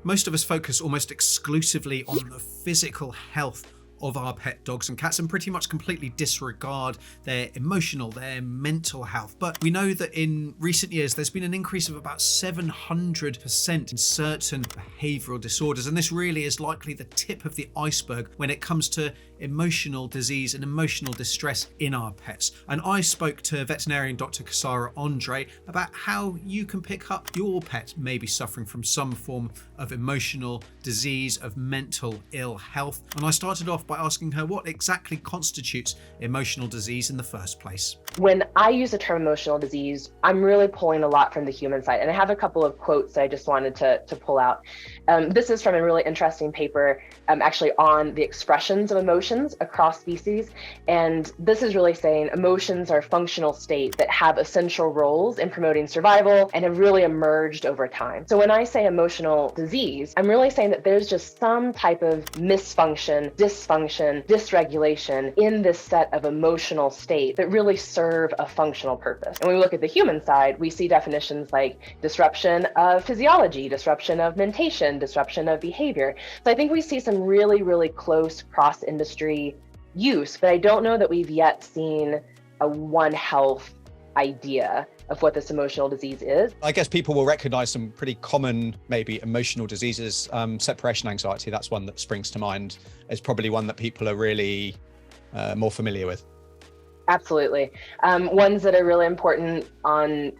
Most of us focus almost exclusively on the physical health of our pet dogs and cats and pretty much completely disregard their emotional, their mental health. But we know that in recent years, there's been an increase of about 700% in certain behavioral disorders. And this really is likely the tip of the iceberg when it comes to emotional disease and emotional distress in our pets. And I spoke to veterinarian Dr. Casara Andre about how you can pick up your pet maybe suffering from some form of emotional disease, of mental ill health. And I started off by asking her what exactly constitutes emotional disease in the first place. When I use the term emotional disease, I'm really pulling a lot from the human side. And I have a couple of quotes that I just wanted to pull out. This is from a really interesting paper actually on the expressions of emotions across species. And this is really saying emotions are functional states that have essential roles in promoting survival and have really emerged over time. So when I say emotional disease, I'm really saying that there's just some type of misfunction, dysfunction, dysregulation in this set of emotional states that really serve a functional purpose. And when we look at the human side, we see definitions like disruption of physiology, disruption of mentation, disruption of behavior. So I think we see some really, really close cross-industry use, but I don't know that we've yet seen a One Health idea of what this emotional disease is. I guess people will recognize some pretty common, maybe emotional diseases. Separation anxiety, that's one that springs to mind, is probably one that people are really more familiar with. Absolutely. Ones that are really important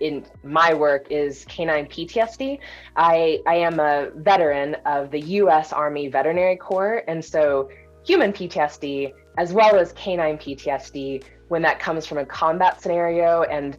in my work is canine PTSD. I am a veteran of the U.S. Army Veterinary Corps, and so human PTSD as well as canine PTSD, when that comes from a combat scenario and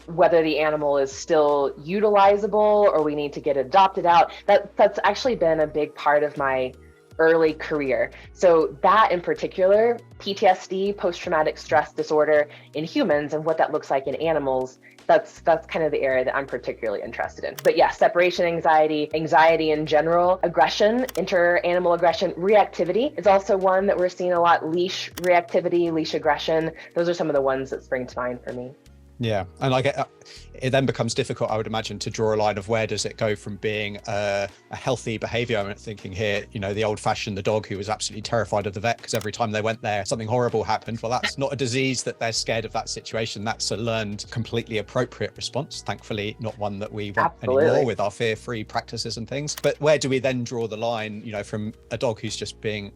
whether the animal is still utilizable or we need to get adopted out, that's actually been a big part of my early career. So that in particular, PTSD, post-traumatic stress disorder in humans and what that looks like in animals, that's kind of the area that I'm particularly interested in. But yeah, separation anxiety, anxiety in general, aggression, inter-animal aggression, reactivity is also one that we're seeing a lot. Leash reactivity, leash aggression, those are some of the ones that spring to mind for me. Yeah, and it then becomes difficult, I would imagine, to draw a line of where does it go from being a healthy behavior. I'm thinking here, the old-fashioned, the dog who was absolutely terrified of the vet because every time they went there, something horrible happened. Well, that's not a disease that they're scared of that situation. That's a learned, completely appropriate response. Thankfully, not one that we want anymore with our fear-free practices and things. But where do we then draw the line, from a dog who's just being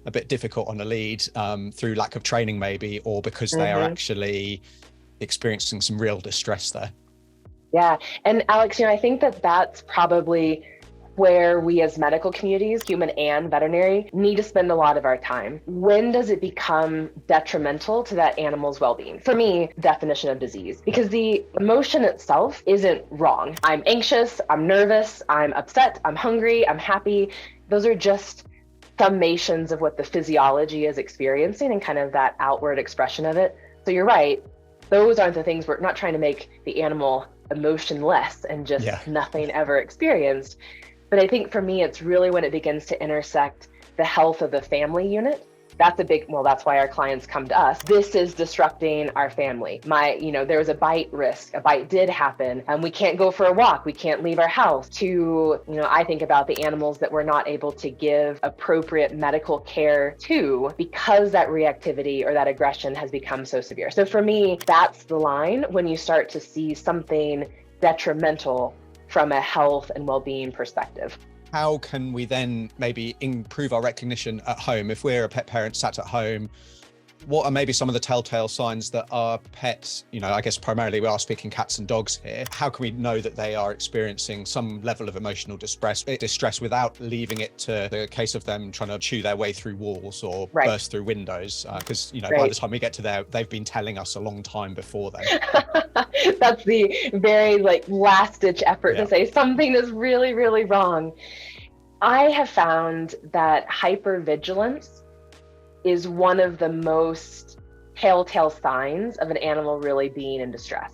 a bit difficult on a lead through lack of training maybe, or because they are actually experiencing some real distress there? Yeah. And Alex, I think that's probably where we as medical communities, human and veterinary, need to spend a lot of our time. When does it become detrimental to that animal's well-being? For me, definition of disease, because the emotion itself isn't wrong. I'm anxious, I'm nervous, I'm upset, I'm hungry, I'm happy. Those are just summations of what the physiology is experiencing and kind of that outward expression of it. So you're right. Those aren't the things. We're not trying to make the animal emotionless and just nothing ever experienced. But I think for me, it's really when it begins to intersect the health of the family unit. That's that's why our clients come to us. This is disrupting our family. There was a bite risk. A bite did happen and we can't go for a walk. We can't leave our house. I think about the animals that we're not able to give appropriate medical care to because that reactivity or that aggression has become so severe. So for me, that's the line when you start to see something detrimental from a health and well-being perspective. How can we then maybe improve our recognition at home? If we're a pet parent sat at home, what are maybe some of the telltale signs that our pets, I guess primarily we are speaking cats and dogs here, how can we know that they are experiencing some level of emotional distress without leaving it to the case of them trying to chew their way through walls or burst through windows? Because, by the time we get to there, they've been telling us a long time before then. That's the very last ditch effort to say something is really, really wrong. I have found that hypervigilance is one of the most telltale signs of an animal really being in distress.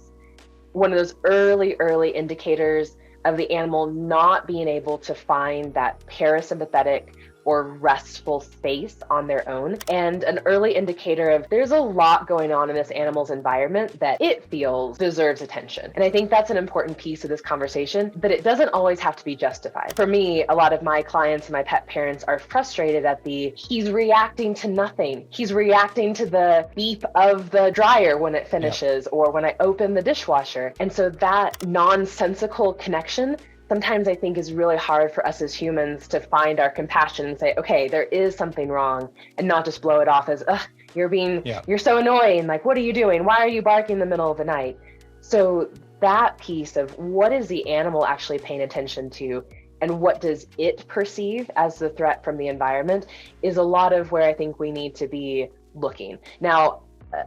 One of those early indicators of the animal not being able to find that parasympathetic or restful space on their own, and an early indicator of there's a lot going on in this animal's environment that it feels deserves attention. And I think that's an important piece of this conversation, but it doesn't always have to be justified. For me, a lot of my clients and my pet parents are frustrated at he's reacting to nothing. He's reacting to the beep of the dryer when it finishes, or when I open the dishwasher. And so that nonsensical connection sometimes I think is really hard for us as humans to find our compassion and say, okay, there is something wrong, and not just blow it off as, ugh, you're so annoying. Like, what are you doing? Why are you barking in the middle of the night? So that piece of what is the animal actually paying attention to, and what does it perceive as the threat from the environment, is a lot of where I think we need to be looking. Now,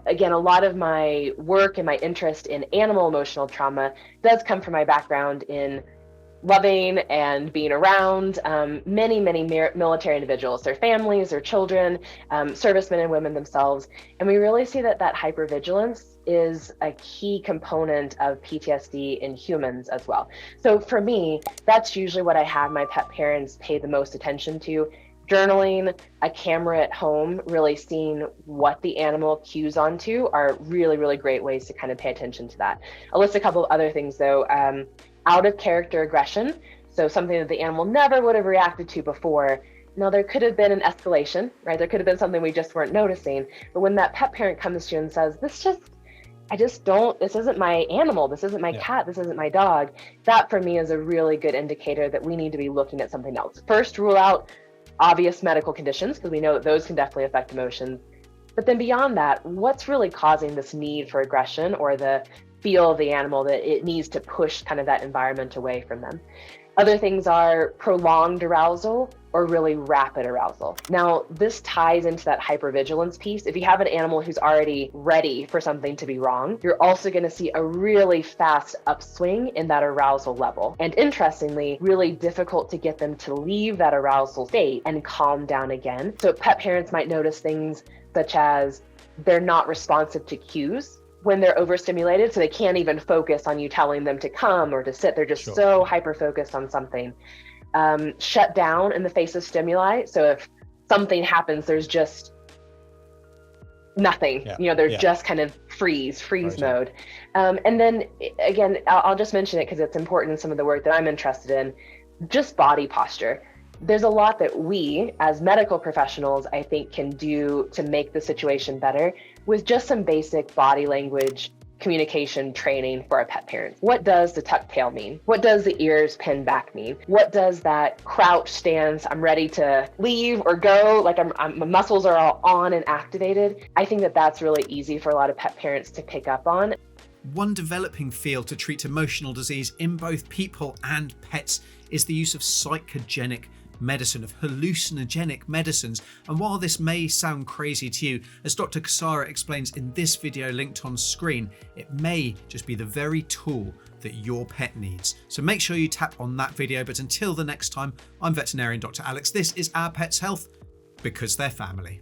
again, a lot of my work and my interest in animal emotional trauma does come from my background in loving and being around many military individuals, their families, their children, servicemen and women themselves. And we really see that hypervigilance is a key component of PTSD in humans as well. So for me, that's usually what I have my pet parents pay the most attention to. Journaling, a camera at home, really seeing what the animal cues onto are really great ways to kind of pay attention to that. I'll list a couple of other things though. Out of character aggression, so something that the animal never would have reacted to before. Now, there could have been an escalation, right? There could have been something we just weren't noticing. But when that pet parent comes to you and says, this isn't my animal, this isn't my cat, this isn't my dog, that for me is a really good indicator that we need to be looking at something else. First, rule out obvious medical conditions, because we know that those can definitely affect emotions. But then beyond that, what's really causing this need for aggression, or the feel of the animal that it needs to push kind of that environment away from them? Other things are prolonged arousal or really rapid arousal. Now, this ties into that hypervigilance piece. If you have an animal who's already ready for something to be wrong, you're also going to see a really fast upswing in that arousal level. And interestingly, really difficult to get them to leave that arousal state and calm down again. So pet parents might notice things such as they're not responsive to cues when they're overstimulated, so they can't even focus on you telling them to come or to sit. They're just so hyper-focused on something. Shut down in the face of stimuli. So if something happens, there's just nothing. They're just kind of freeze mode. And then again, I'll just mention it because it's important in some of the work that I'm interested in, just body posture. There's a lot that we as medical professionals, I think, can do to make the situation better with just some basic body language communication training for our pet parents. What does the tucked tail mean? What does the ears pinned back mean? What does that crouch stance, I'm ready to leave or go, like my muscles are all on and activated? I think that that's really easy for a lot of pet parents to pick up on. One developing field to treat emotional disease in both people and pets is the use of psychogenic medicine, of hallucinogenic medicines. And while this may sound crazy to you, as Dr. Casara explains in this video linked on screen, it may just be the very tool that your pet needs. So make sure you tap on that video. But until the next time, I'm veterinarian Dr. Alex. This is Our Pets Health, because they're family.